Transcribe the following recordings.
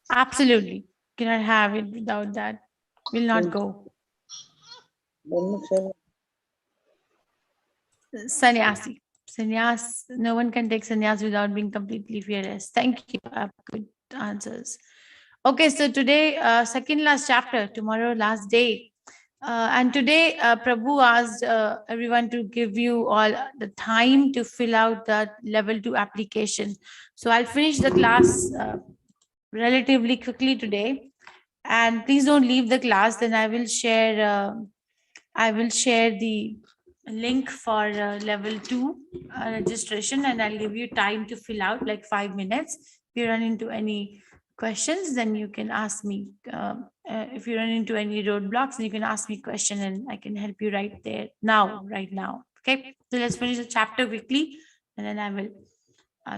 Absolutely. Cannot have it without that. Will not go. Sannyasi. Sannyas, no one can take sannyas without being completely fearless. Thank you. Good answers. Okay, so today, second last chapter, tomorrow, last day. And today, Prabhu asked everyone to give you all the time to fill out that level 2 application. So I'll finish the class relatively quickly today. And please don't leave the class. Then I will share the link for level 2 registration, and I'll give you time to fill out like 5 minutes. If you run into any questions, then you can ask me. If you run into any roadblocks, then you can ask me question and I can help you right there right now. Okay, so let's finish the chapter quickly and then I will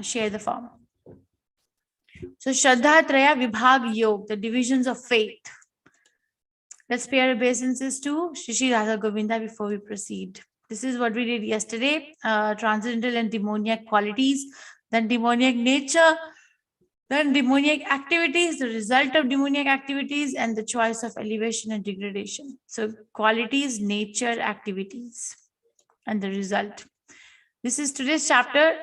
share the form. So Shraddha Traya Vibhag Yog, the divisions of faith. Let's pay our obeisances to Shri Radha Govinda before we proceed. This is what we did yesterday, transcendental and demoniac qualities, then demoniac nature, then demoniac activities, the result of demoniac activities, and the choice of elevation and degradation. So qualities, nature, activities, and the result. This is today's chapter,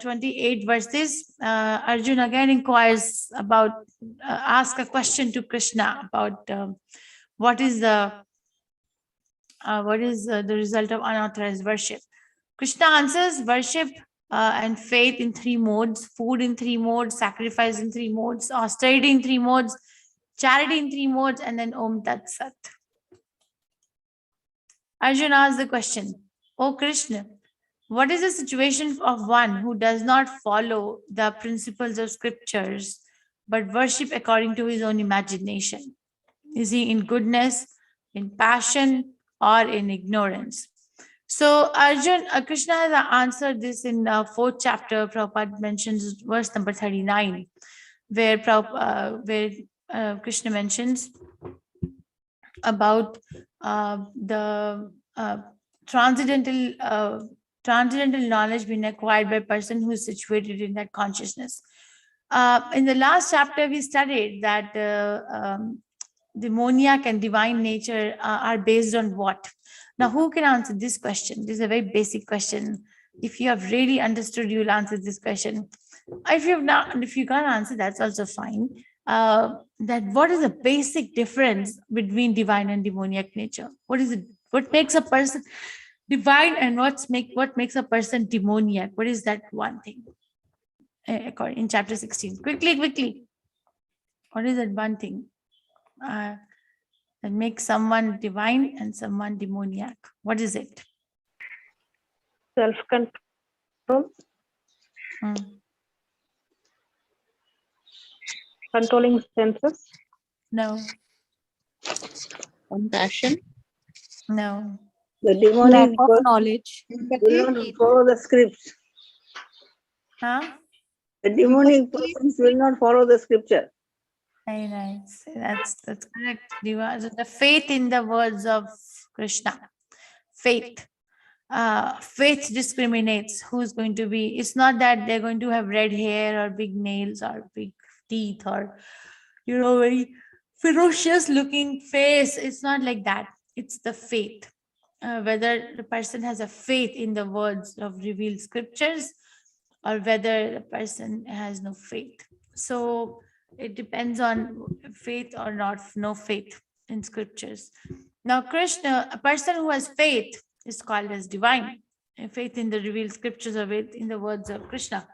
28 verses. Arjun again inquires about, ask a question to Krishna about what is the result of unauthorized worship. Krishna answers worship and faith in 3 modes, food in 3 modes, sacrifice in 3 modes, austerity in 3 modes, charity in 3 modes, and then Om Tat Sat. Arjuna asks the question, O Krishna, what is the situation of one who does not follow the principles of scriptures but worship according to his own imagination? Is he in goodness, in passion, or in ignorance? So Krishna has answered this in the 4th chapter. Prabhupada mentions verse number 39, where Krishna mentions about the transcendental knowledge being acquired by a person who is situated in that consciousness. In the last chapter, we studied that demoniac and divine nature are based on what? Now, who can answer this question? This is a very basic question. If you have really understood, you will answer this question. If you can't answer, that's also fine. That what is the basic difference between divine and demoniac nature? What is it? What makes a person divine and what makes a person demoniac? What is that one thing? In chapter 16. Quickly. What is that one thing? That makes someone divine and someone demoniac. What is it? Self-control. Controlling senses. No. Compassion. No. The demonic Lack of knowledge. will not follow the scripts. Huh? The demonic persons will not follow the scripture. Very nice. That's correct. The faith in the words of Krishna. Faith. Faith discriminates who's going to be. It's not that they're going to have red hair or big nails or big teeth or, very ferocious looking face. It's not like that. It's the faith. Whether the person has a faith in the words of revealed scriptures or whether the person has no faith. So it depends on faith or not, no faith in scriptures. Now, Krishna, a person who has faith is called as divine. Faith in the revealed scriptures or faith in the words of Krishna.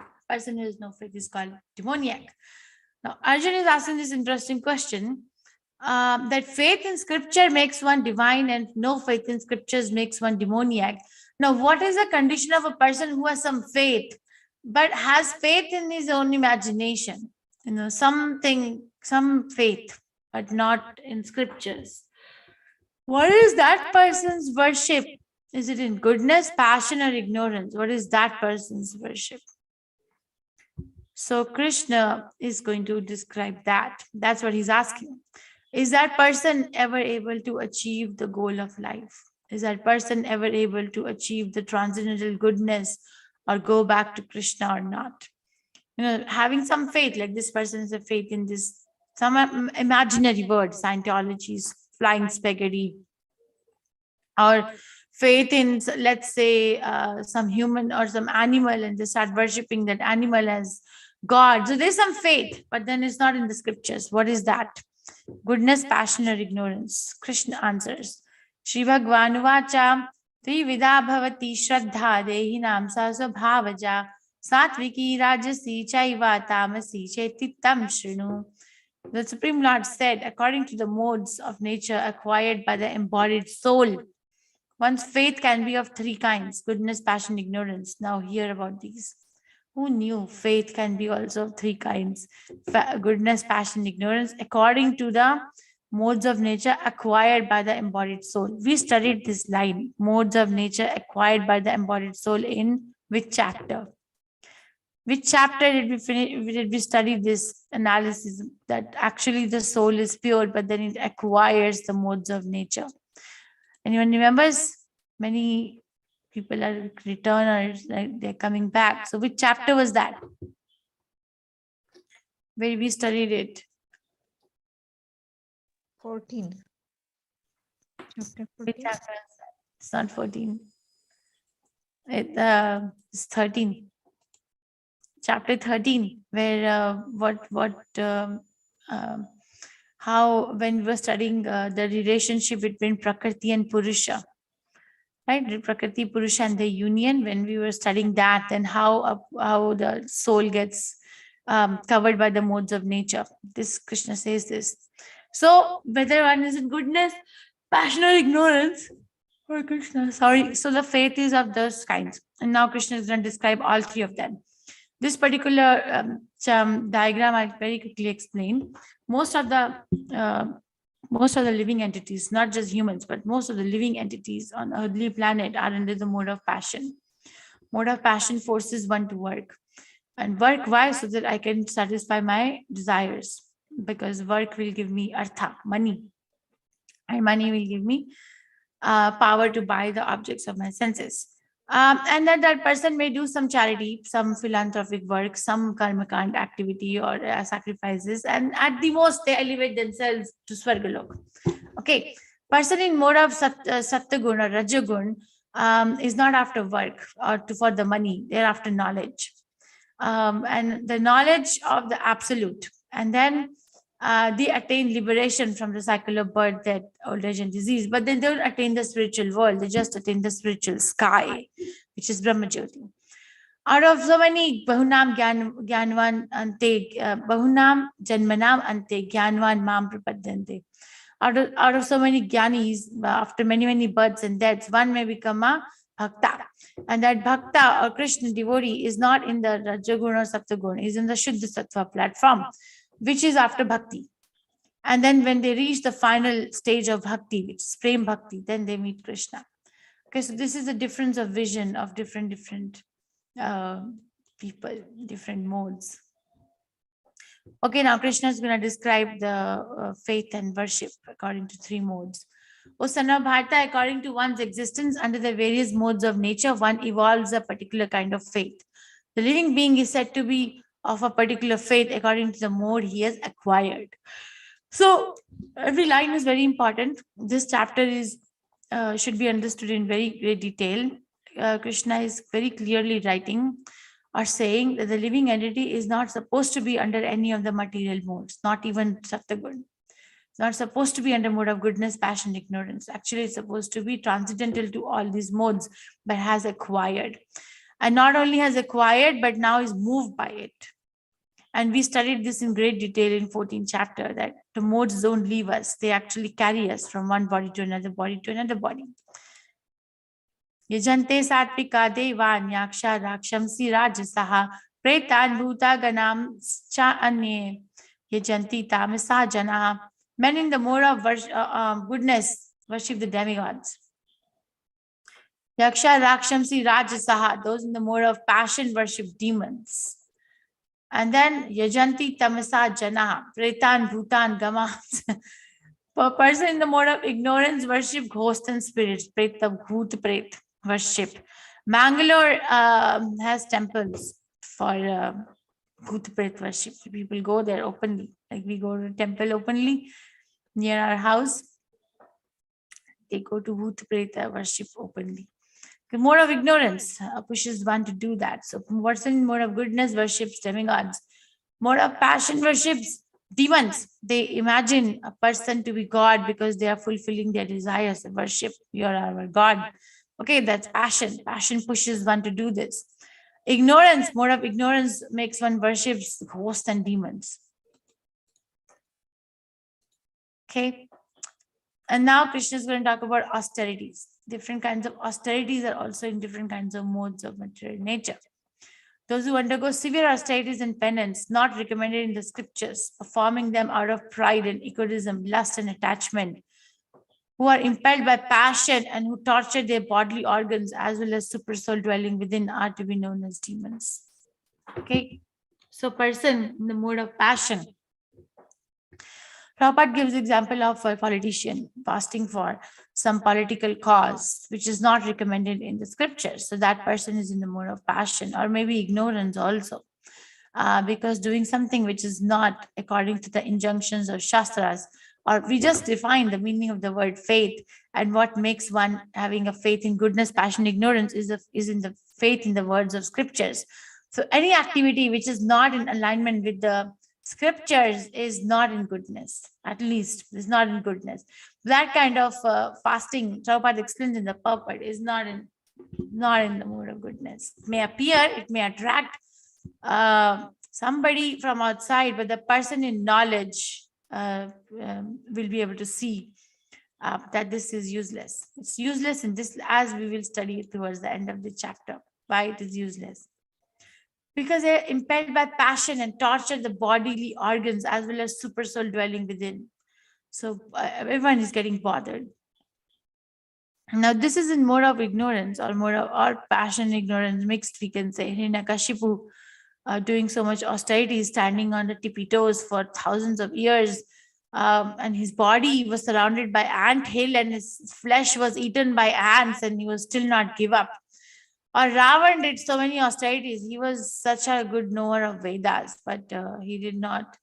A person who has no faith is called demoniac. Now, Arjun is asking this interesting question, that faith in scripture makes one divine and no faith in scriptures makes one demoniac. Now, what is the condition of a person who has some faith, but has faith in his own imagination? Some faith, but not in scriptures. What is that person's worship? Is it in goodness, passion, or ignorance? What is that person's worship? So Krishna is going to describe that. That's what he's asking. Is that person ever able to achieve the goal of life? Is that person ever able to achieve the transcendental goodness or go back to Krishna or not? having some faith, like this person has a faith in this, some imaginary word, Scientology's flying spaghetti, or faith in, let's say, some human or some animal, and they start worshipping that animal as God. So there's some faith, but then it's not in the scriptures. What is that? Goodness, passion, or ignorance? Krishna answers. Shri Bhagavanuvacha Trivida bhavati shraddha dehinam sa svabhavaja satviki rajasi chaiva tamasi chetitam shrinu. The Supreme Lord said, according to the modes of nature acquired by the embodied soul, one's faith can be of three kinds: goodness, passion, ignorance. Now hear about these. Who knew faith can be also of three kinds? Goodness, passion, ignorance, according to the modes of nature acquired by the embodied soul. We studied this line, modes of nature acquired by the embodied soul, in which chapter? Which chapter did we finish? Did we study this analysis that actually the soul is pure, but then it acquires the modes of nature? Anyone remembers? Many people are returners, like they're coming back. So which chapter was that? Where we studied it? 14. Chapter Which 14. chapter is that? It's not 14. It's 13. Chapter 13, where how when we were studying the relationship between Prakriti and Purusha, right? Prakriti, Purusha, and the union. When we were studying that, and how the soul gets covered by the modes of nature. This Krishna says this. So whether one is in goodness, passion, or ignorance, or Krishna, sorry. So the faith is of those kinds. And now Krishna is going to describe all three of them. This particular diagram I'll very quickly explain. Most of the living entities, not just humans, but most of the living entities on earthly planet are under the mode of passion. Mode of passion forces one to work. And work, why? So that I can satisfy my desires. Because work will give me artha, money. And money will give me power to buy the objects of my senses. And then that person may do some charity, some philanthropic work, some karmakand activity, or sacrifices, and at the most they elevate themselves to Swargalok. Okay, person in mode of Sattagun or Rajagun is not after work or for the money, they're after knowledge. And the knowledge of the absolute. And then they attain liberation from the cycle of birth, death, old age, and disease. But they don't attain the spiritual world. They just attain the spiritual sky, which is Brahmajyoti. Out of so many Bahunam Gyanvan Ante, Bahunam Janmanam Ante, Gyanvan Mam Prapadyante. Out of so many Gyanis, after many births and deaths, one may become a Bhakta. And that Bhakta or Krishna devotee is not in the Rajagun or Saptagun, is in the Shuddha Sattva platform, which is after bhakti. And then when they reach the final stage of bhakti, which is prem bhakti, then they meet Krishna. Okay, so this is the difference of vision of different people, different modes. Okay, now Krishna is going to describe the faith and worship according to three modes. O son of Bharata, according to one's existence under the various modes of nature, one evolves a particular kind of faith. The living being is said to be of a particular faith according to the mode he has acquired. So every line is very important. This chapter is should be understood in very great detail. Krishna is very clearly writing or saying that the living entity is not supposed to be under any of the material modes, not even Sattvagun. It's not supposed to be under mode of goodness, passion, ignorance. Actually, it's supposed to be transcendental to all these modes, but has acquired. And not only has acquired, but now is moved by it. And we studied this in great detail in 14th chapter, that the modes don't leave us. They actually carry us from one body to another body to another body. Yajante satvika devan yaksha rakshamsi rajasaha pretan bhuta ganam cha anye yajanti tamasa janaha. Men in the mode of goodness worship the demigods. Yaksha rakshamsi rajasaha, those in the mode of passion worship demons. And then yajanti tamasa janaha, pretan bhutan gamams. For a person in the mode of ignorance worship ghosts and spirits, preta bhoot pret worship. Mangalore has temples for Bhoot Pret worship. People go there openly, like we go to temple openly near our house. They go to Bhoot Pret worship openly. The mode of ignorance pushes one to do that. So, person mode of goodness worships demigods. Mode of passion worships demons. They imagine a person to be God because they are fulfilling their desires. They worship, you are our God. Okay, that's passion. Passion pushes one to do this. Ignorance, mode of ignorance makes one worship ghosts and demons. Okay. And now Krishna is going to talk about austerities. Different kinds of austerities are also in different kinds of modes of material nature. Those who undergo severe austerities and penance, not recommended in the scriptures, performing them out of pride and egotism, lust and attachment, who are impelled by passion and who torture their bodily organs as well as super soul dwelling within, are to be known as demons. Okay, so person in the mode of passion. Prabhupada gives example of a politician fasting for some political cause, which is not recommended in the scriptures. So that person is in the mode of passion, or maybe ignorance also, because doing something which is not according to the injunctions of Shastras, or we just define the meaning of the word faith, and what makes one having a faith in goodness, passion, ignorance is in the faith in the words of scriptures. So any activity which is not in alignment with the scriptures is not in goodness, at least is not in goodness. That kind of fasting, Prabhupada explains in the purport, is not in the mode of goodness. It may appear, it may attract somebody from outside, but the person in knowledge will be able to see that this is useless. It's useless in this, as we will study towards the end of the chapter, why it is useless. Because they're impelled by passion and torture the bodily organs as well as super soul dwelling within. So everyone is getting bothered. Now this is in mode of ignorance, or mode of or passion, ignorance mixed, we can say. Hiranyakashipu doing so much austerity, standing on the tippy toes for thousands of years, and his body was surrounded by ant hill and his flesh was eaten by ants, and he was still not give up. Or Ravan did so many austerities. He was such a good knower of Vedas, but he did not,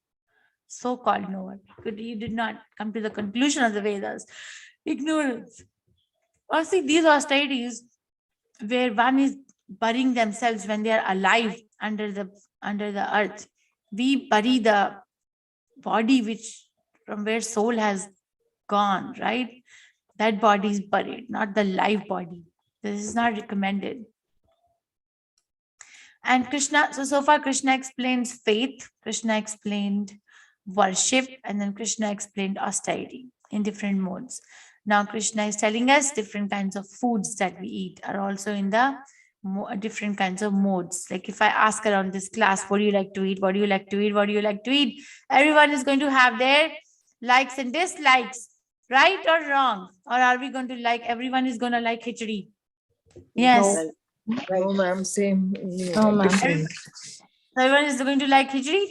so-called knower, he did not come to the conclusion of the Vedas. Ignorance. Or see, these austerities where one is burying themselves when they are alive under the earth. We bury the body which from where soul has gone, right? That body is buried, not the live body. This is not recommended. And Krishna, so far Krishna explains faith, Krishna explained worship, and then Krishna explained austerity in different modes. Now Krishna is telling us different kinds of foods that we eat are also in the different kinds of modes. Like if I ask around this class, what do you like to eat? What do you like to eat? What do you like to eat? Everyone is going to have their likes and dislikes, right or wrong? Or are we going to like, everyone is going to like khichdi? Yes. No, ma'am, same. No, ma'am. Different. Everyone is going to like khichdi?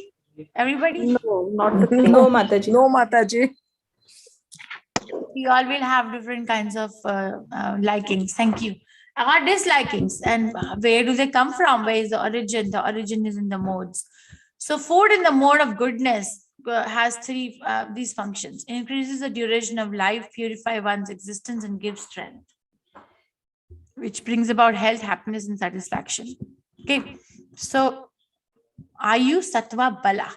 Everybody? No, not the same. No, Mataji. No, Mataji. We all will have different kinds of likings. Thank you. Or dislikings. And where do they come from? Where is the origin? The origin is in the modes. So food in the mode of goodness has these functions. It increases the duration of life, purify one's existence, and gives strength, which brings about health, happiness, and satisfaction. Okay. So Ayu, Sattva, Bala.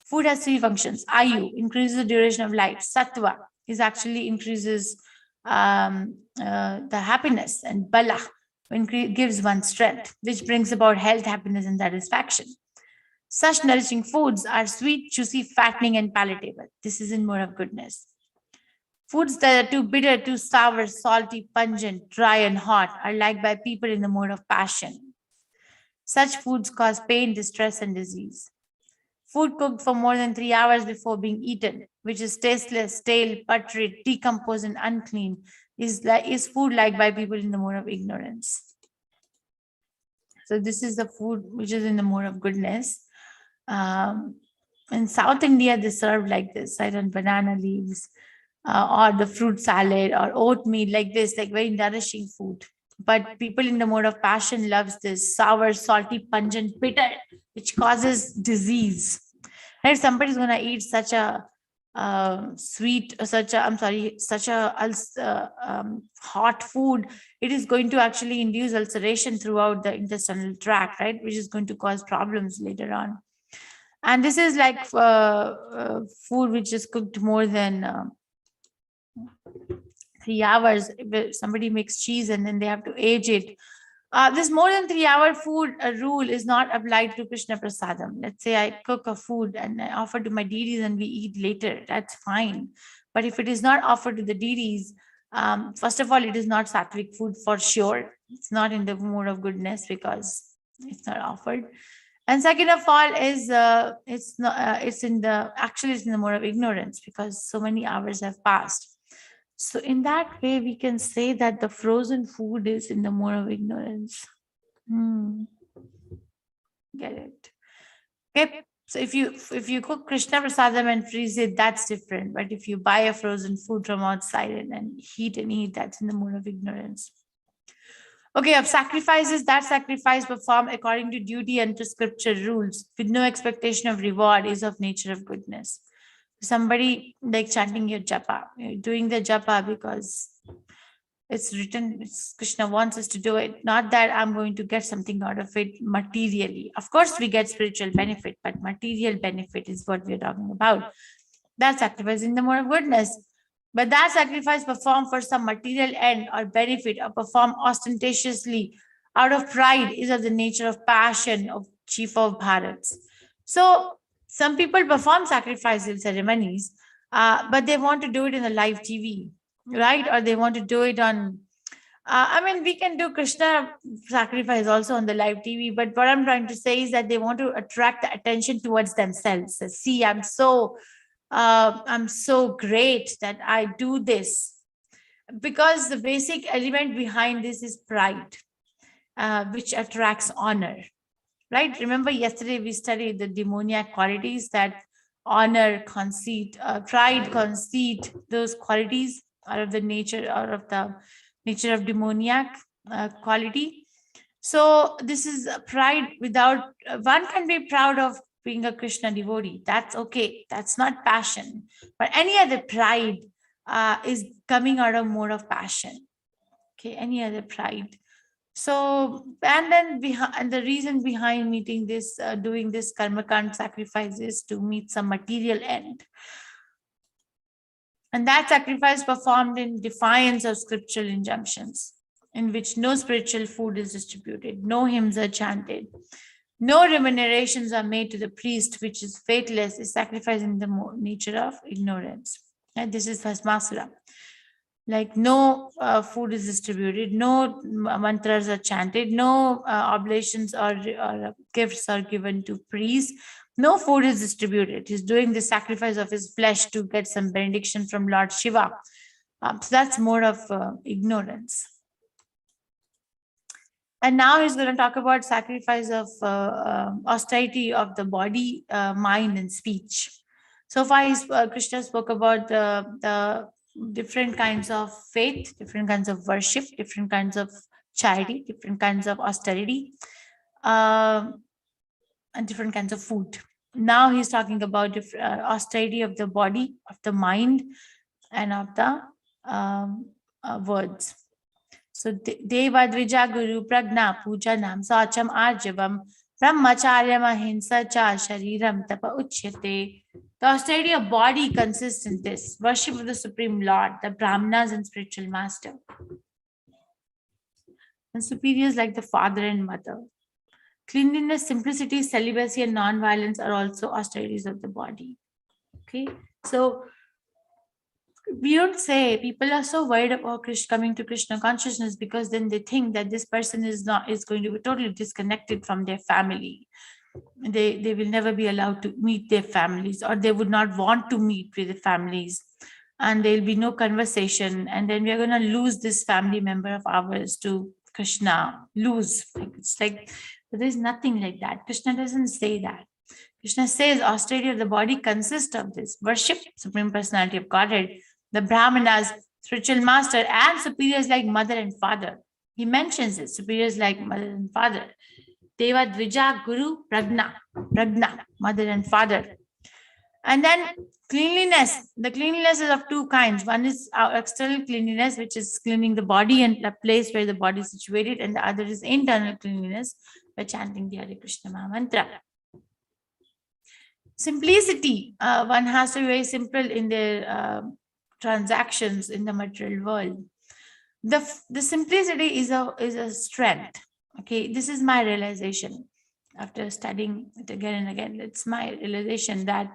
Food has three functions. Ayu increases the duration of life. Sattva is actually increases the happiness, and Bala gives one strength, which brings about health, happiness, and satisfaction. Such nourishing foods are sweet, juicy, fattening, and palatable. This is in mode of goodness. Foods that are too bitter, too sour, salty, pungent, dry, and hot are liked by people in the mode of passion. Such foods cause pain, distress, and disease. Food cooked for more than 3 hours before being eaten, which is tasteless, stale, putrid, decomposed, and unclean, is food liked by people in the mode of ignorance. So this is the food which is in the mode of goodness. In South India, they serve like this, right, on banana leaves, or the fruit salad, or oatmeal, like this, like very nourishing food. But people in the mode of passion loves this sour, salty, pungent, bitter, which causes disease. Right? Somebody's going to eat such a hot food. It is going to actually induce ulceration throughout the intestinal tract, right? Which is going to cause problems later on. And this is like food which is cooked more than 3 hours. If somebody makes cheese and then they have to age it. This more than 3 hour food rule is not applied to Krishna Prasadam. Let's say I cook a food and I offer to my deities and we eat later. That's fine. But if it is not offered to the deities, first of all, it is not sattvic food for sure. It's not in the mood of goodness because it's not offered. And second of all is it's in the mode of ignorance because so many hours have passed. So in that way, we can say that the frozen food is in the mode of ignorance. Get it? Okay. So if you cook Krishna Prasadam and freeze it, that's different. But if you buy a frozen food from outside and then heat and eat, that's in the mode of ignorance. Okay, of sacrifices, that sacrifice performed according to duty and to scripture rules with no expectation of reward is of nature of goodness. Somebody like chanting your japa, doing the japa because it's written, Krishna wants us to do it. Not that I'm going to get something out of it materially. Of course, we get spiritual benefit, but material benefit is what we're talking about. That sacrifice in the mode of goodness. But that sacrifice performed for some material end or benefit or performed ostentatiously out of pride is of the nature of passion of chief of Bharats. So some people perform sacrificial ceremonies, but they want to do it in the live TV, right? Or they want to do it on, we can do Krishna sacrifice also on the live TV, but what I'm trying to say is that they want to attract the attention towards themselves. See, I'm so great that I do this, because the basic element behind this is pride, which attracts honor, right? Remember yesterday we studied the demoniac qualities, that honor, conceit, pride, conceit, those qualities are of the nature of demoniac quality. So this is pride without, one can be proud of being a Krishna devotee. That's okay. That's not passion. But any other pride is coming out of mode of passion. Okay, any other pride. So, and then the reason behind meeting this, doing this karmakand sacrifice is to meet some material end. And that sacrifice performed in defiance of scriptural injunctions, in which no spiritual food is distributed, no hymns are chanted, no remunerations are made to the priest, which is faithless, is sacrifice in the nature of ignorance. And this is Bhasmasura. Like no food is distributed, no mantras are chanted, no oblations or gifts are given to priests, no food is distributed. He's doing the sacrifice of his flesh to get some benediction from Lord Shiva. So that's more of ignorance. And now he's going to talk about sacrifice of austerity of the body, mind, and speech. So far, Krishna spoke about the different kinds of faith, different kinds of worship, different kinds of charity, different kinds of austerity, and different kinds of food. Now he's talking about austerity of the body, of the mind, and of the words. So Deva Dvija Guru Pragna Pujanam Sacham Arjavam Brahmacharyam Ahimsa Cha Shariram Tapa Uchyate. The austerity of body consists in this: worship of the Supreme Lord, the Brahmanas and spiritual master, and superiors like the father and mother. Cleanliness, simplicity, celibacy, and non-violence are also austerities of the body. Okay, so we don't say, people are so worried about coming to Krishna consciousness because then they think that this person is going to be totally disconnected from their family. They will never be allowed to meet their families, or they would not want to meet with the families, and there will be no conversation, and then we are going to lose this family member of ours to Krishna. But there's nothing like that. Krishna doesn't say that. Krishna says austerity of the body consists of this: worship, Supreme Personality of Godhead, the Brahmanas, spiritual master, and superiors like mother and father. He mentions it, superiors like mother and father. Deva Dvija Guru Pragna, mother and father. And then cleanliness. The cleanliness is of two kinds. One is our external cleanliness, which is cleaning the body and the place where the body is situated, and the other is internal cleanliness by chanting the Hare Krishna Maha Mantra. Simplicity. One has to be very simple in their transactions in the material world. The simplicity is a strength. Okay, this is my realization after studying it again and again. It's my realization that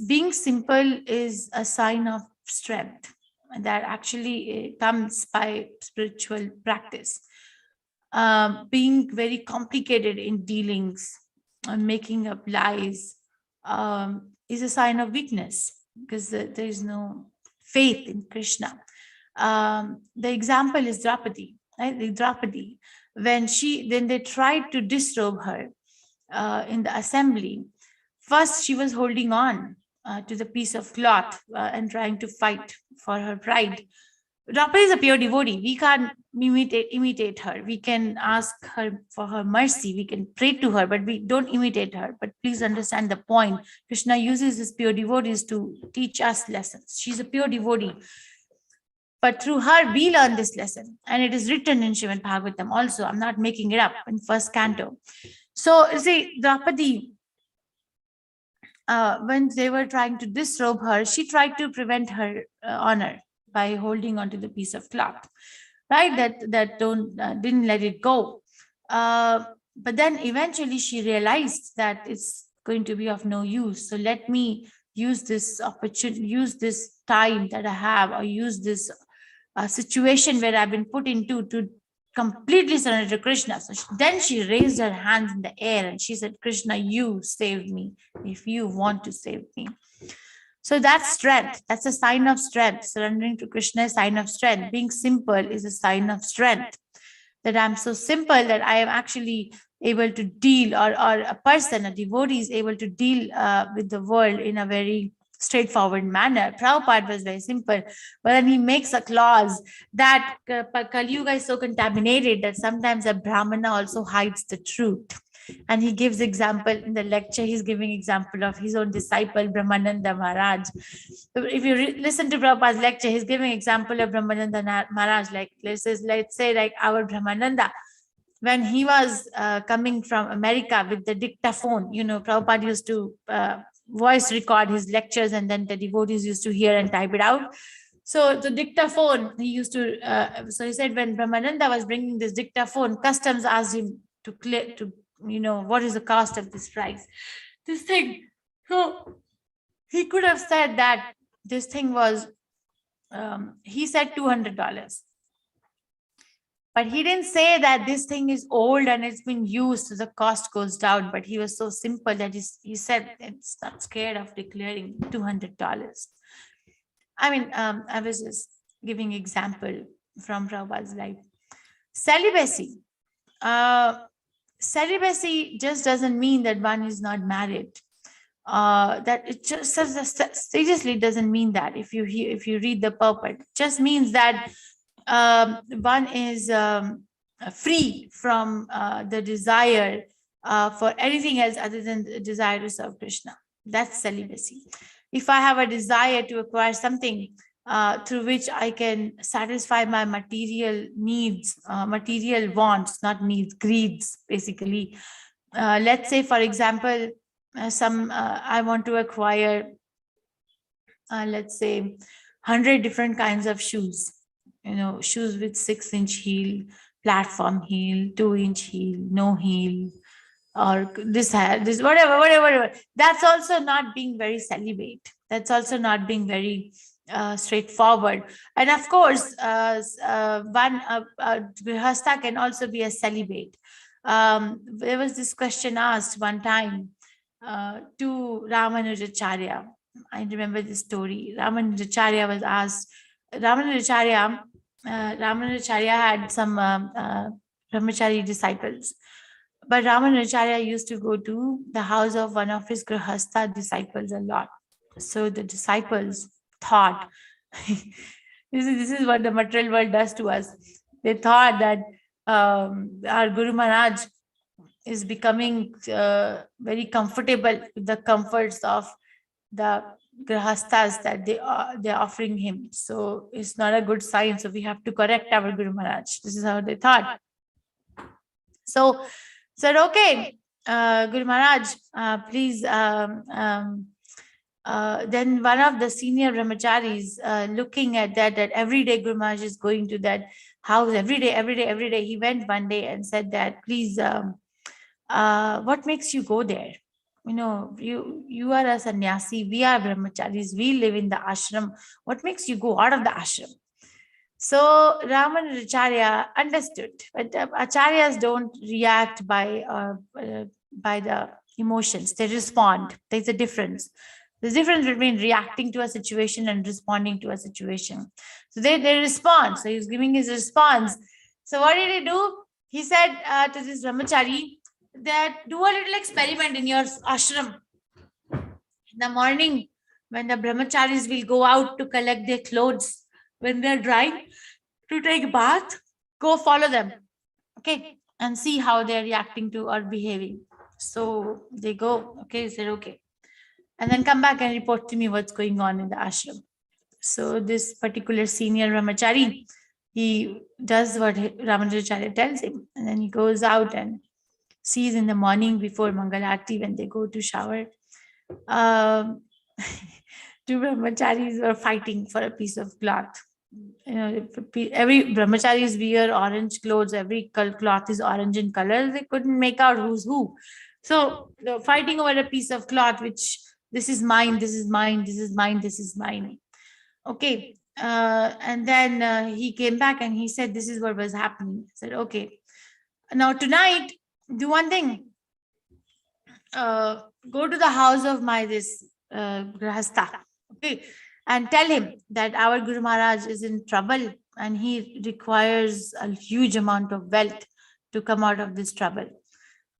being simple is a sign of strength, and that actually comes by spiritual practice. Being very complicated in dealings and making up lies is a sign of weakness, because there is no faith in Krishna. The example is Draupadi, right? Draupadi, when they tried to disrobe her in the assembly, first she was holding on to the piece of cloth and trying to fight for her pride. Draupadi is a pure devotee. We can't imitate her. We can ask her for her mercy. We can pray to her, but we don't imitate her. But please understand the point. Krishna uses his pure devotees to teach us lessons. She's a pure devotee. But through her, we learn this lesson. And it is written in Srimad Bhagavatam also. I'm not making it up, in first canto. So, see, Draupadi, when they were trying to disrobe her, she tried to prevent her honor by holding onto the piece of cloth, right? That didn't let it go. But then eventually she realized that it's going to be of no use. So let me use this opportunity, use this time that I have, or use this situation where I've been put into to completely surrender to Krishna. So then she raised her hands in the air and she said, Krishna, you save me if you want to save me. So that's strength. That's a sign of strength. Surrendering to Krishna is a sign of strength. Being simple is a sign of strength. That I'm so simple that I am actually able to deal, or a person, a devotee is able to deal with the world in a very straightforward manner. Prabhupada was very simple, but then he makes a clause that Kali Yuga is so contaminated that sometimes a Brahmana also hides the truth. And he gives example in the lecture, he's giving example of his own disciple, Brahmananda Maharaj. If you listen to Prabhupada's lecture, he's giving example of Brahmananda Maharaj, like let's say like our Brahmananda, when he was coming from America with the dictaphone, Prabhupada used to voice record his lectures, and then the devotees used to hear and type it out. So the dictaphone, he used to, so he said when Brahmananda was bringing this dictaphone, customs asked him to what is the cost of this price? This thing. So he could have said that this thing was, he said $200. But he didn't say that this thing is old and it's been used, so the cost goes down. But he was so simple that he said it's not scared of declaring $200. I mean, I was just giving example from Prabhupada's life. Celibacy. Celibacy just doesn't mean that one is not married. That it just seriously doesn't mean that. If you read the purport, it just means that one is free from the desire for anything else other than the desire to serve Krishna. That's celibacy. If I have a desire to acquire something through which I can satisfy my material needs, material wants, not needs, greeds, basically. Let's say, for example, I want to acquire, let's say, 100 different kinds of shoes. Shoes with 6-inch heel, platform heel, 2-inch heel, no heel, or this whatever. That's also not being very celibate. That's also not being very straightforward. And of course, one grihastha can also be a celibate. There was this question asked one time to Ramanujacharya. I remember this story. Ramanujacharya was asked. Ramanujacharya had some brahmachari disciples. But Ramanujacharya used to go to the house of one of his grihastha disciples a lot. So the disciples thought, this is what the material world does to us. they thought that our Guru Maharaj is becoming very comfortable with the comforts of the grahastas that they're offering him. So it's not a good sign. So we have to correct our Guru Maharaj. This is how they thought. So said, okay, Guru Maharaj, please. Then one of the senior brahmacharis, looking at that every day Guru Maharaj is going to that house every day. He went one day and said that, please, what makes you go there? You know, you are a sannyasi, we are brahmacharis, we live in the ashram. What makes you go out of the ashram? So Ramana Acharya understood, but acharyas don't react by the emotions; they respond. There's a difference. There's a difference between reacting to a situation and responding to a situation. So they respond. So he's giving his response. So what did he do? He said to this brahmachari that do a little experiment in your ashram. In the morning, when the brahmacharis will go out to collect their clothes, when they're drying, to take a bath, go follow them, okay, and see how they're reacting to or behaving. So they go, okay, said okay, and then come back and report to me what's going on in the ashram. So this particular senior brahmachari, he does what Ramanujacharya tells him, and then he goes out and sees in the morning before Mangal Aarti when they go to shower, two brahmacharis were fighting for a piece of cloth. You know, every brahmacharis wear orange clothes, every cloth is orange in color. They couldn't make out who's who. So fighting over a piece of cloth, which this is mine, this is mine, this is mine, this is mine. Okay. And then he came back and he said, this is what was happening. I said, okay. Now tonight, do one thing. Go to the house of my this grahastha, okay, and tell him that our Guru Maharaj is in trouble and he requires a huge amount of wealth to come out of this trouble.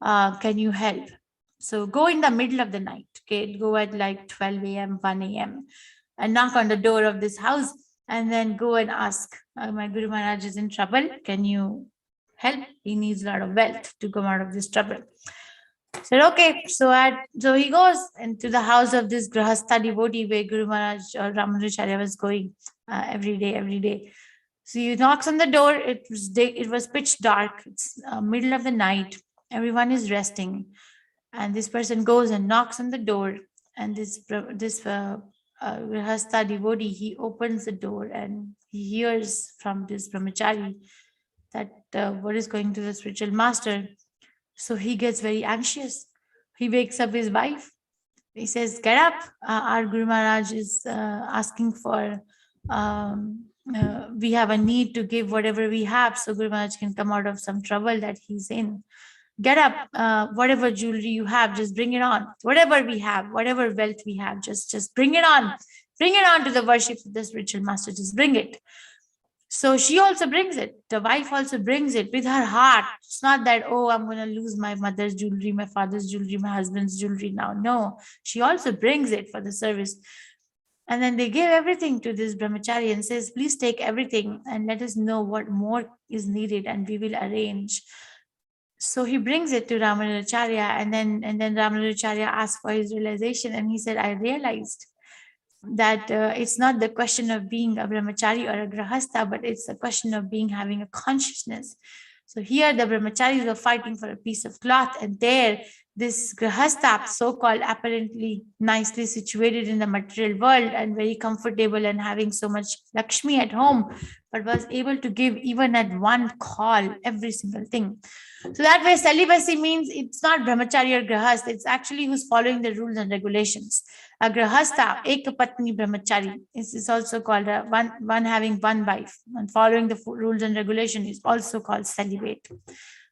Can you help? So go in the middle of the night, okay, go at like 12 a.m., 1 a.m. and knock on the door of this house and then go and ask, my Guru Maharaj is in trouble. Can you help? He needs a lot of wealth to come out of this trouble. Said okay. So he goes into the house of this grahastha devotee where Guru Maharaj or Ramanujacharya was going every day. So he knocks on the door. It was pitch dark. It's middle of the night. Everyone is resting, and this person goes and knocks on the door. And this grahastha devotee, he opens the door and he hears from this brahmachari that what is going to the spiritual master. So he gets very anxious. He wakes up his wife. He says, get up. Our Guru Maharaj is asking for, we have a need to give whatever we have so Guru Maharaj can come out of some trouble that he's in. Get up. Whatever jewelry you have, just bring it on. Whatever we have, whatever wealth we have, just bring it on. Bring it on to the worship of the spiritual master. Just bring it. So she also brings it. The wife also brings it with her heart. It's not that, oh, I'm going to lose my mother's jewelry, my father's jewelry, my husband's jewelry now. No, she also brings it for the service. And then they give everything to this brahmachari and says, please take everything and let us know what more is needed and we will arrange. So he brings it to Ramanujacharya and then Ramanujacharya asks for his realization. And he said, I realized that it's not the question of being a brahmachari or a grahastha, but it's a question of having a consciousness. So here the brahmacharis were fighting for a piece of cloth, and there this grahastha, so-called apparently nicely situated in the material world and very comfortable and having so much Lakshmi at home, but was able to give even at one call every single thing. So that way celibacy means it's not brahmachari or grahastha, it's actually who's following the rules and regulations. A grahastha, ekapatni brahmachari, is also called one having one wife, and following the rules and regulation is also called celibate.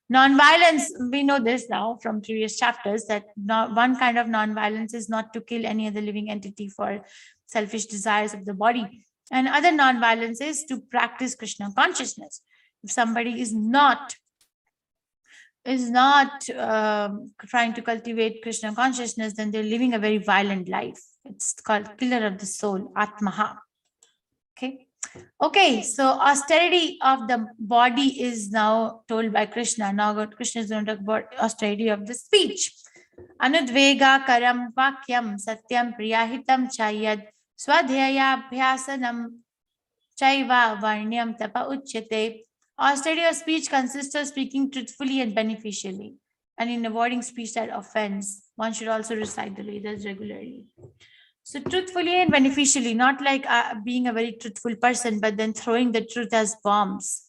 Non-violence, we know this now from previous chapters, that one kind of non-violence is not to kill any other living entity for selfish desires of the body. And other non-violence is to practice Krishna consciousness. If somebody is not trying to cultivate Krishna consciousness, then they're living a very violent life. It's called killer of the soul, Atmaha. Okay. Okay, so austerity of the body is now told by Krishna. Now Krishna is going to talk about austerity of the speech. Anudvega karam vakyam satyam priyahitam chayad swadhyayabhyasanam chaiva varnyam tapa uchyate. Austerity of speech consists of speaking truthfully and beneficially, and in avoiding speech that offends. One should also recite the Vedas regularly. So truthfully and beneficially, not like being a very truthful person, but then throwing the truth as bombs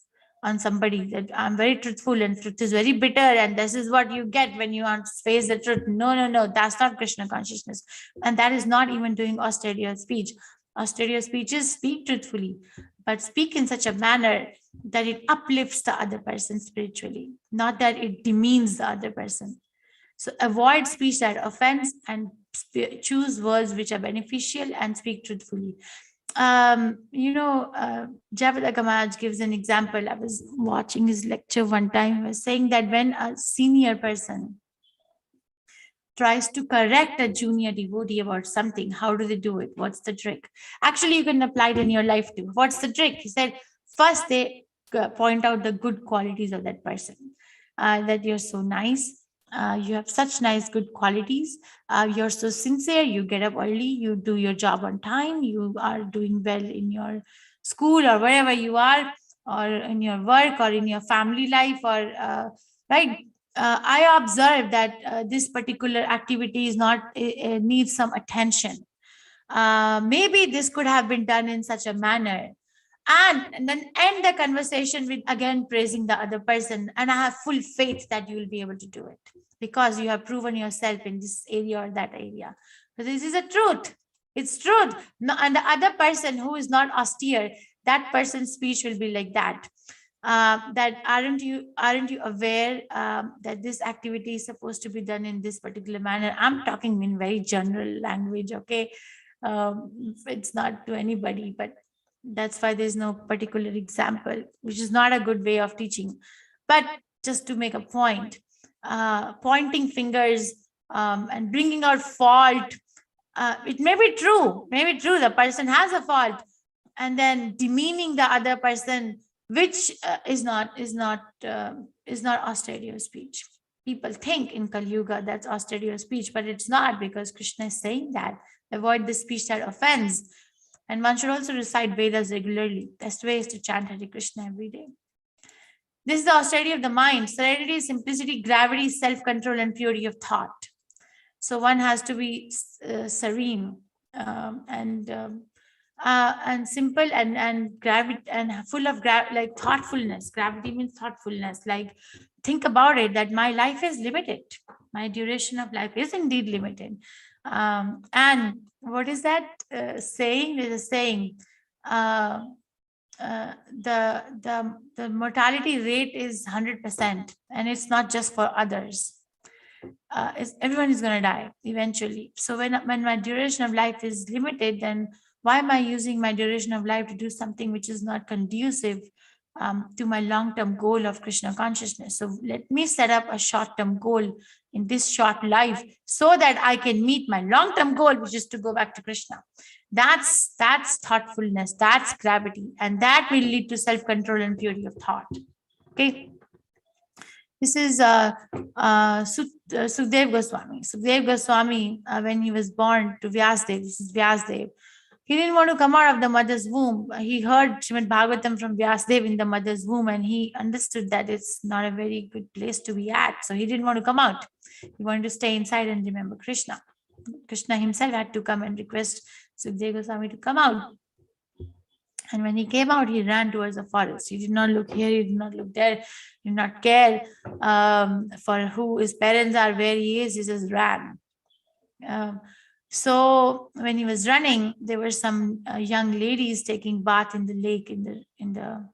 on somebody, that I'm very truthful and truth is very bitter and this is what you get when you face the truth. No, no, no, that's not Krishna consciousness. And that is not even doing austerity of speech. Austerity of speech is speak truthfully, but speak in such a manner that it uplifts the other person spiritually, not that it demeans the other person. So avoid speech that offends and choose words which are beneficial and speak truthfully. Javed Agamaj gives an example. I was watching his lecture one time. He was saying that when a senior person tries to correct a junior devotee about something, how do they do it? What's the trick? Actually, you can apply it in your life too. What's the trick? He said, first they point out the good qualities of that person, that you're so nice. You have such nice, good qualities. You're so sincere. You get up early. You do your job on time. You are doing well in your school or wherever you are, or in your work or in your family life, or right. I observed that this particular activity is not needs some attention. Maybe this could have been done in such a manner, and then end the conversation with again praising the other person. And I have full faith that you will be able to do it because you have proven yourself in this area or that area. But this is a truth. It's truth. No, and the other person who is not austere, that person's speech will be like that. That aren't you aware that this activity is supposed to be done in this particular manner? I'm talking in very general language, okay? It's not to anybody, but that's why there's no particular example, which is not a good way of teaching. But just to make a point, pointing fingers and bringing out fault, it may be true, the person has a fault, and then demeaning the other person, which is not austerity of speech. People think in Kali Yuga that's austerity of speech, but it's not, because Krishna is saying that avoid the speech that offends. And one should also recite Vedas regularly. Best way is to chant Hare Krishna every day. This is the austerity of the mind: serenity, simplicity, gravity, self-control, and purity of thought. So one has to be serene and simple and gravity and full of like thoughtfulness. Gravity means thoughtfulness. Like, think about it, that my life is limited. My duration of life is indeed limited. And what is that saying? There's a saying. The mortality rate is 100%, and it's not just for others. Everyone is going to die eventually. So when my duration of life is limited, then why am I using my duration of life to do something which is not conducive to my long-term goal of Krishna consciousness? So let me set up a short-term goal in this short life so that I can meet my long-term goal, which is to go back to Krishna. That's thoughtfulness, that's gravity, and that will lead to self-control and purity of thought. Okay. This is Sukdev Goswami. Sukdev Goswami, when he was born to Vyasdev, this is Vyasdev, he didn't want to come out of the mother's womb. He heard Srimad Bhagavatam from Vyasdev in the mother's womb, and he understood that it's not a very good place to be at. So he didn't want to come out. He wanted to stay inside and remember Krishna. Krishna himself had to come and request Sukdev Goswami to come out. And when he came out, he ran towards the forest. He did not look here, he did not look there, he did not care for who his parents are, where he is. He just ran. So when he was running, there were some young ladies taking bath in the lake in the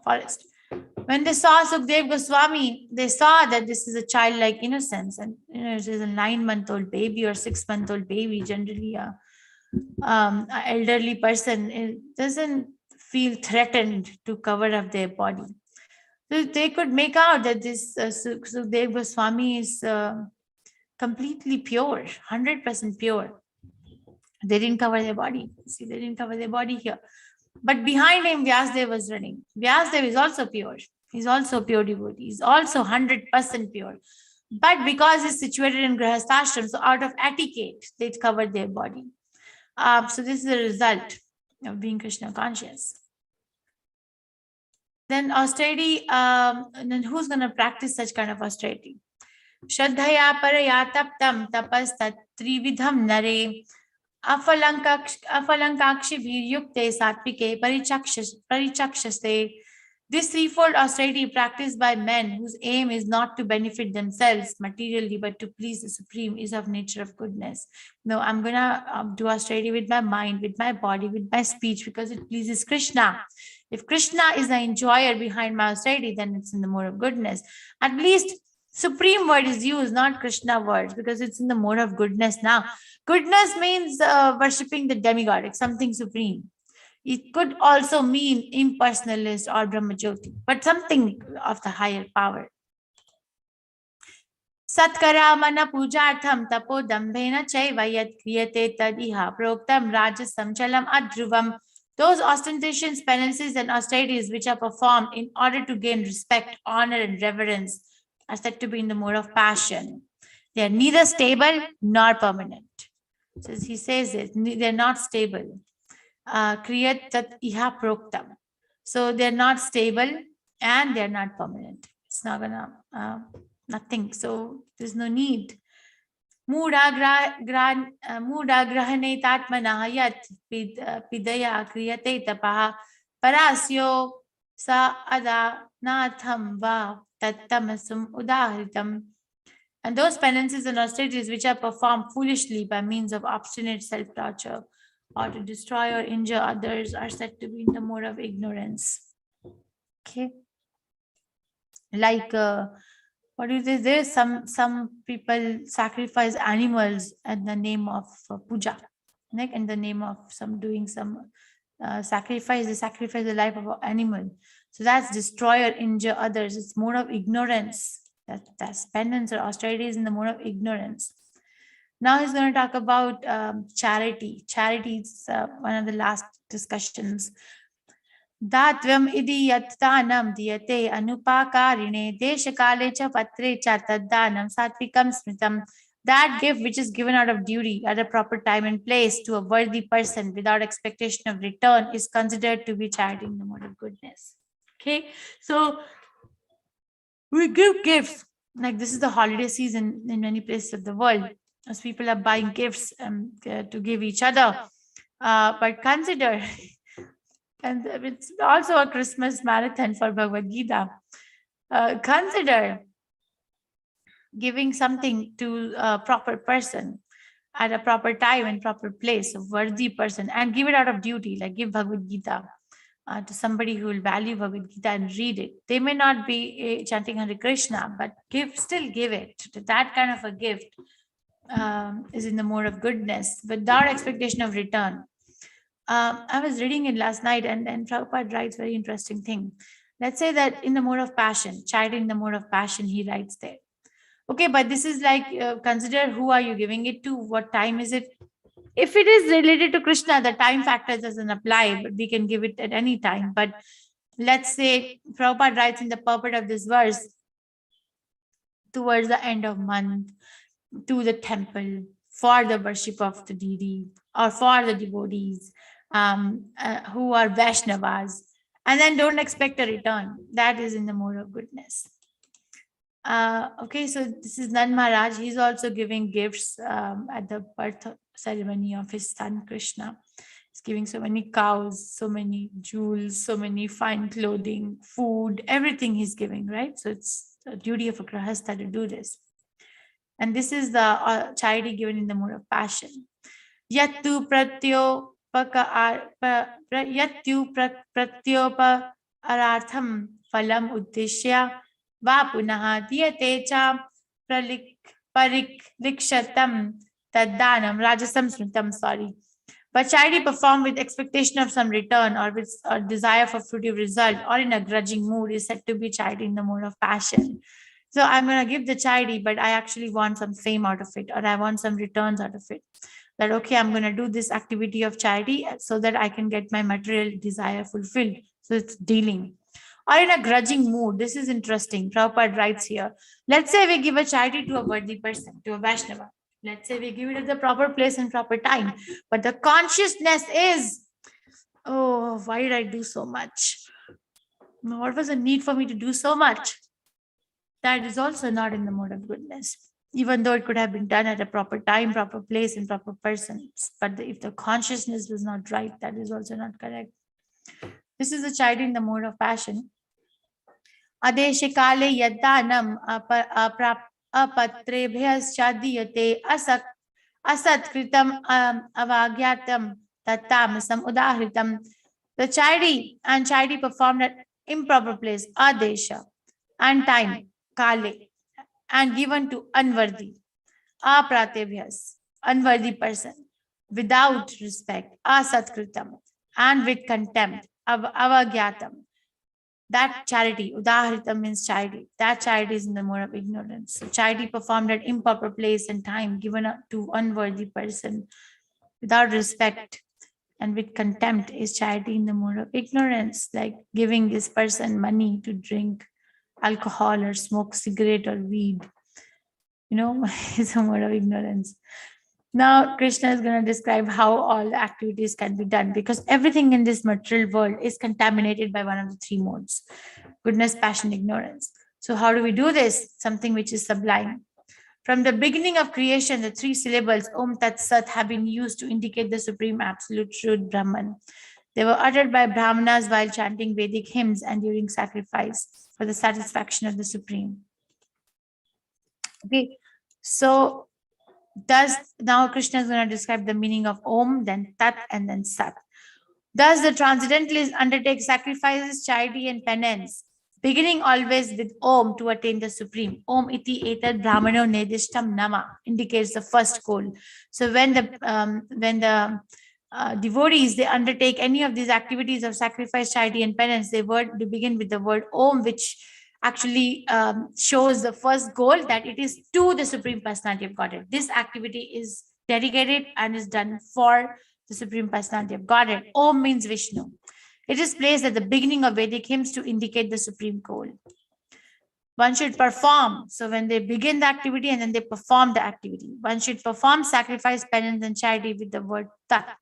forest. When they saw Sukdev Goswami, they saw that this is a childlike innocence, and it is a 9-month-old baby or 6-month-old baby. Generally, an elderly person, it doesn't feel threatened to cover up their body. So they could make out that this Sukdev Goswami is completely pure, 100% pure. They didn't cover their body. See, they didn't cover their body here. But behind him, Vyasdev was running. Vyasdev is also pure. He's also a pure devotee. He's also 100% pure. But because he's situated in Grihasthashram, so out of etiquette, they covered their body. So this is the result of being Krishna conscious. Then austerity, then who's going to practice such kind of austerity? Shraddhaya paraya taptam tapas tat trividham nare afalankakshi viryukte sattvike parichakshaste. This threefold austerity practiced by men whose aim is not to benefit themselves materially but to please the Supreme is of nature of goodness. No, I'm going to do austerity with my mind, with my body, with my speech because it pleases Krishna. If Krishna is the enjoyer behind my austerity, then it's in the mode of goodness. At least Supreme word is used, not Krishna words, because it's in the mode of goodness now. Goodness means worshipping the demigod, it's something supreme. It could also mean impersonalist or Brahmajyoti, but something of the higher power. Satkara mana pujartham tapo dambhena chaiva yat kriyate tadiha proktam rajasam chalam adruvam. Those ostentations, penances, and austerities which are performed in order to gain respect, honor, and reverence are said to be in the mode of passion. They are neither stable nor permanent. So he says it, they're not stable. Kriyat tat iha proktam. So they're not stable and they're not permanent. It's not gonna, nothing. So there's no need. Muda grahane tatmana yat pidaya kriyate tapaha parasyo sa ada natham va tattamasum udahritam. And those penances and austerities which are performed foolishly by means of obstinate self-torture or to destroy or injure others are said to be in the mode of ignorance. Okay. Like, what is this? There's some people sacrifice animals in the name of puja, like in the name of doing some sacrifice. They sacrifice the life of an animal. So that's destroy or injure others. It's mode of ignorance. That's penance or austerity is in the mode of ignorance. Now he's going to talk about charity. Charity is one of the last discussions. Datvam idi yattanam diyate anupakarine deshakale cha patre cha taddanam satvikam smritam. That gift which is given out of duty at a proper time and place to a worthy person without expectation of return is considered to be charity in the mode of goodness. Okay, so we give gifts. Like this is the holiday season in many places of the world, as people are buying gifts to give each other. But consider, and it's also a Christmas marathon for Bhagavad Gita. Consider giving something to a proper person at a proper time and proper place, a worthy person, and give it out of duty, like give Bhagavad Gita to somebody who will value Bhagavad Gita and read it. They may not be chanting Hare Krishna, but still give it. That kind of a gift is in the mode of goodness without expectation of return. I was reading it last night, and Prabhupada writes very interesting thing. Let's say that in the mode of passion, charity in the mode of passion, he writes there. Okay, but this is like, consider who are you giving it to? What time is it? If it is related to Krishna, the time factor doesn't apply, but we can give it at any time. But let's say Prabhupada writes in the purport of this verse, towards the end of month, to the temple for the worship of the deity or for the devotees who are Vaishnavas, and then don't expect a return. That is in the mode of goodness. Okay, so this is Nand Maharaj. He's also giving gifts at the birth ceremony of his son Krishna. He's giving so many cows, so many jewels, so many fine clothing, food, everything he's giving, right? So it's the duty of a grahastha to do this. And this is the charity given in the mode of passion. Yattu pratyopa arartham phalam uddeshya va punaha diyate cha pariklikshatam taddanam rajasam smritam. Sorry. But charity performed with expectation of some return or with a desire for fruitive result or in a grudging mood is said to be charity in the mode of passion. So I'm going to give the charity, but I actually want some fame out of it, or I want some returns out of it. that, okay, I'm going to do this activity of charity so that I can get my material desire fulfilled. So it's dealing. Or in a grudging mood. This is interesting. Prabhupada writes here. Let's say we give a charity to a worthy person, to a Vaishnava. Let's say we give it at the proper place and proper time. But the consciousness is, oh, why did I do so much? What was the need for me to do so much? That is also not in the mode of goodness, even though it could have been done at a proper time, proper place, and proper person. But if the consciousness was not right, that is also not correct. This is a charity in the mode of passion. Adeshikale yaddanam apatrebhyaschadiyate asat kritam avagyatam tattamasam udahritam. The charity and charity performed at improper place, adesha, and time, kale, and given to unworthy, apratebhyas, unworthy person, without respect, asatkritam, and with contempt, avagyatam. That charity, udahritam means charity. That charity is in the mode of ignorance. So charity performed at improper place and time, given up to unworthy person, without respect and with contempt, is charity in the mode of ignorance, like giving this person money to drink alcohol or smoke cigarette or weed. It's a mode of ignorance. Now, Krishna is going to describe how all the activities can be done, because everything in this material world is contaminated by one of the three modes: goodness, passion, ignorance. So how do we do this? Something which is sublime. From the beginning of creation, the three syllables Om Tat Sat have been used to indicate the supreme absolute truth, Brahman. They were uttered by Brahmanas while chanting Vedic hymns and during sacrifice for the satisfaction of the Supreme. Okay, so now Krishna is going to describe the meaning of Om, then Tat, and then Sat. Thus, the transcendentalists undertake sacrifices, charity, and penance, beginning always with Om to attain the Supreme. Om iti etad brahmano nedishtam nama indicates the first goal. So when the devotees, they undertake any of these activities of sacrifice, charity, and penance, they begin with the word Om, which actually shows the first goal, that it is to the Supreme Personality of Godhead. This activity is dedicated and is done for the Supreme Personality of Godhead. Om means Vishnu. It is placed at the beginning of Vedic hymns to indicate the supreme goal. One should perform. So when they begin the activity and then they perform the activity, one should perform sacrifice, penance, and charity with the word Tat.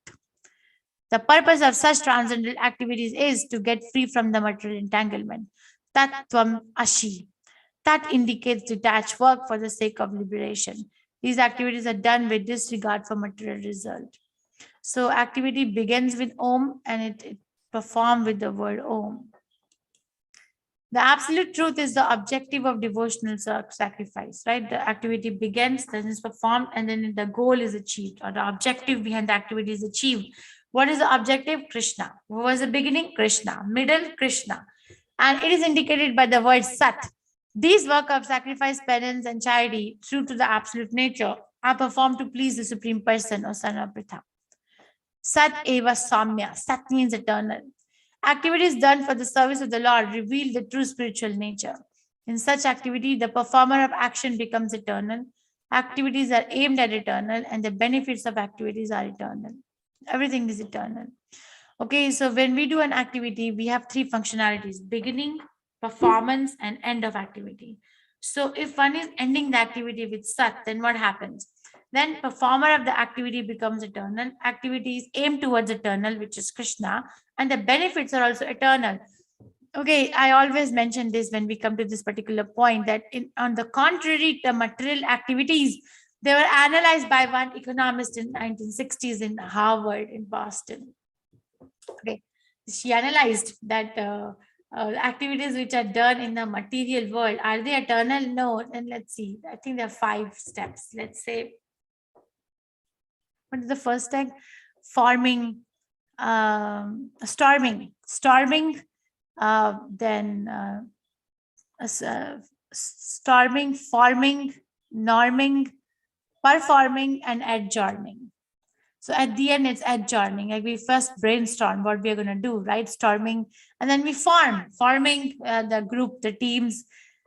The purpose of such transcendental activities is to get free from the material entanglement. Tat Tvam Ashi. That indicates detached work for the sake of liberation. These activities are done with disregard for material result. So activity begins with Om and it performed with the word Om. The absolute truth is the objective of devotional sacrifice, right? The activity begins, then is performed, and then the goal is achieved, or the objective behind the activity is achieved. What is the objective? Krishna. What was the beginning? Krishna. Middle? Krishna. And it is indicated by the word Sat. These work of sacrifice, penance, and charity, true to the absolute nature, are performed to please the Supreme Person or Son of Pritha. Sat eva Samya. Sat means eternal. Activities done for the service of the Lord reveal the true spiritual nature. In such activity, the performer of action becomes eternal. Activities are aimed at eternal, and the benefits of activities are eternal. Everything is eternal. Okay, so when we do an activity, we have three functionalities: beginning, performance, and end of activity. So if one is ending the activity with Sat, then what happens? Then performer of the activity becomes eternal. Activities aim towards eternal, which is Krishna, and the benefits are also eternal. Okay, I always mention this when we come to this particular point, that on the contrary, the material activities, they were analyzed by one economist in 1960s in Harvard in Boston. Okay, she analyzed that activities which are done in the material world, are they eternal? No. And let's see, I think there are 5 steps. Let's say, what is the first step? Farming, storming, then storming, farming, norming, performing, and adjourning. So at the end, it's adjourning. Like we first brainstorm what we are going to do, right? Storming, and then we farming the group, the teams,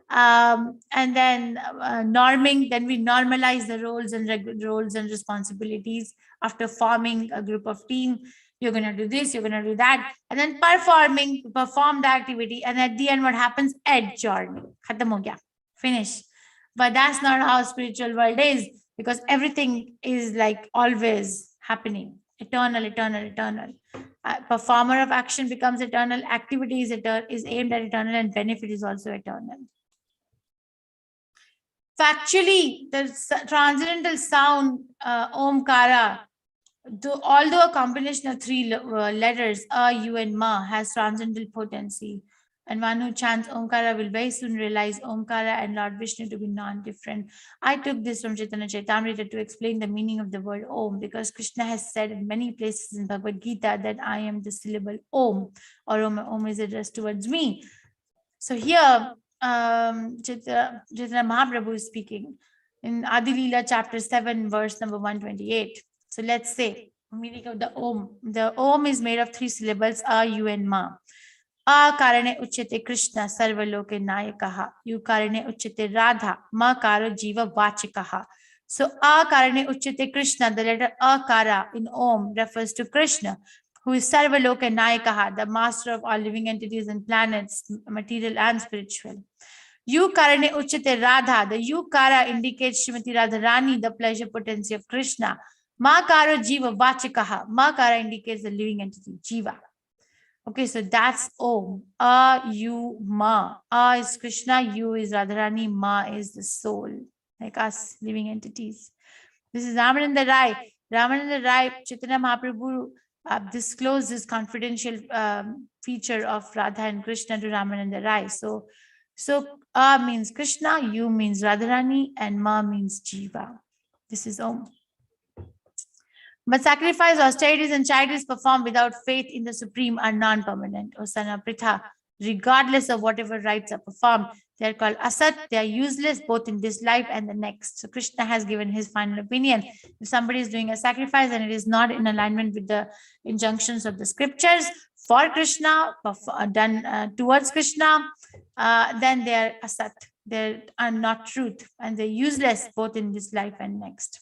And then norming, then we normalize the roles and responsibilities. After forming a group of team, you're going to do this, you're going to do that, and then perform the activity, and at the end what happens? Adjourn. Khatam ho gaya. Finish. But that's not how spiritual world is, because everything is like always happening, eternal. Performer of action becomes eternal, activity is aimed at eternal, and benefit is also eternal. Factually, the transcendental sound Omkara, although a combination of three letters A, U, and Ma, has transcendental potency, and one who chants Omkara will very soon realize Omkara and Lord Vishnu to be non-different. I took this from Chaitanya Chaitamrita to explain the meaning of the word Om, because Krishna has said in many places in Bhagavad Gita that I am the syllable Om, or Om is addressed towards me. So here, Chaitanya Mahaprabhu is speaking in Adi Leela chapter 7, verse number 128. So let's say, meaning of the Om. The Om is made of three syllables, A, U, and Ma. A karane uchyate Krishna sarvaloke nayakaha. U karane uchyate Radha. Ma karo jiva vachikaha. So A karane uchyate Krishna, the letter A kara in Om refers to Krishna, who is sarvaloke nayakaha, the master of all living entities and planets, material and spiritual. U karane uchyate Radha, the U kara indicates Srimati Radharani, the pleasure potency of Krishna. Ma karo jiva vachikaha. Ma kara indicates the living entity, jiva. Okay, so that's Om. A, U, Ma. A is Krishna, U is Radharani, Ma is the soul, like us, living entities. This is Ramananda Rai. Ramananda Rai, Chaitanya Mahaprabhu disclosed this confidential feature of Radha and Krishna to Ramananda Rai. So A means Krishna, U means Radharani, and Ma means Jiva. This is Om. But sacrifice, austerities, and charities performed without faith in the Supreme are non-permanent, or sana pritha, regardless of whatever rites are performed. They are called asat. They are useless both in this life and the next. So Krishna has given his final opinion. If somebody is doing a sacrifice and it is not in alignment with the injunctions of the scriptures for Krishna, done towards Krishna, then they are asat. They are not truth, and they're useless both in this life and next.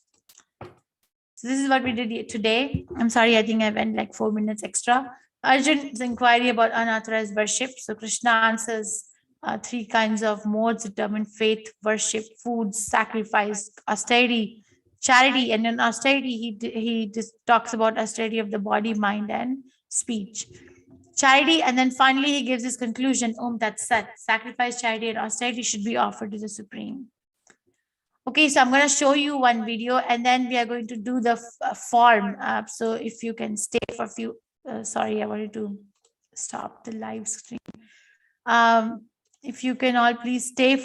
So this is what we did today. I'm sorry, I think I went like 4 minutes extra. Arjun's inquiry about unauthorized worship. So Krishna answers three kinds of modes determine: faith, worship, food, sacrifice, austerity, charity. And in austerity, he just talks about austerity of the body, mind, and speech. Charity, and then finally he gives his conclusion, Om Tat Sat. Sacrifice, charity, and austerity should be offered to the Supreme. Okay, so I'm going to show you one video, and then we are going to do the form. So if you can stay for a few, sorry, I wanted to stop the live stream. If you can all please stay for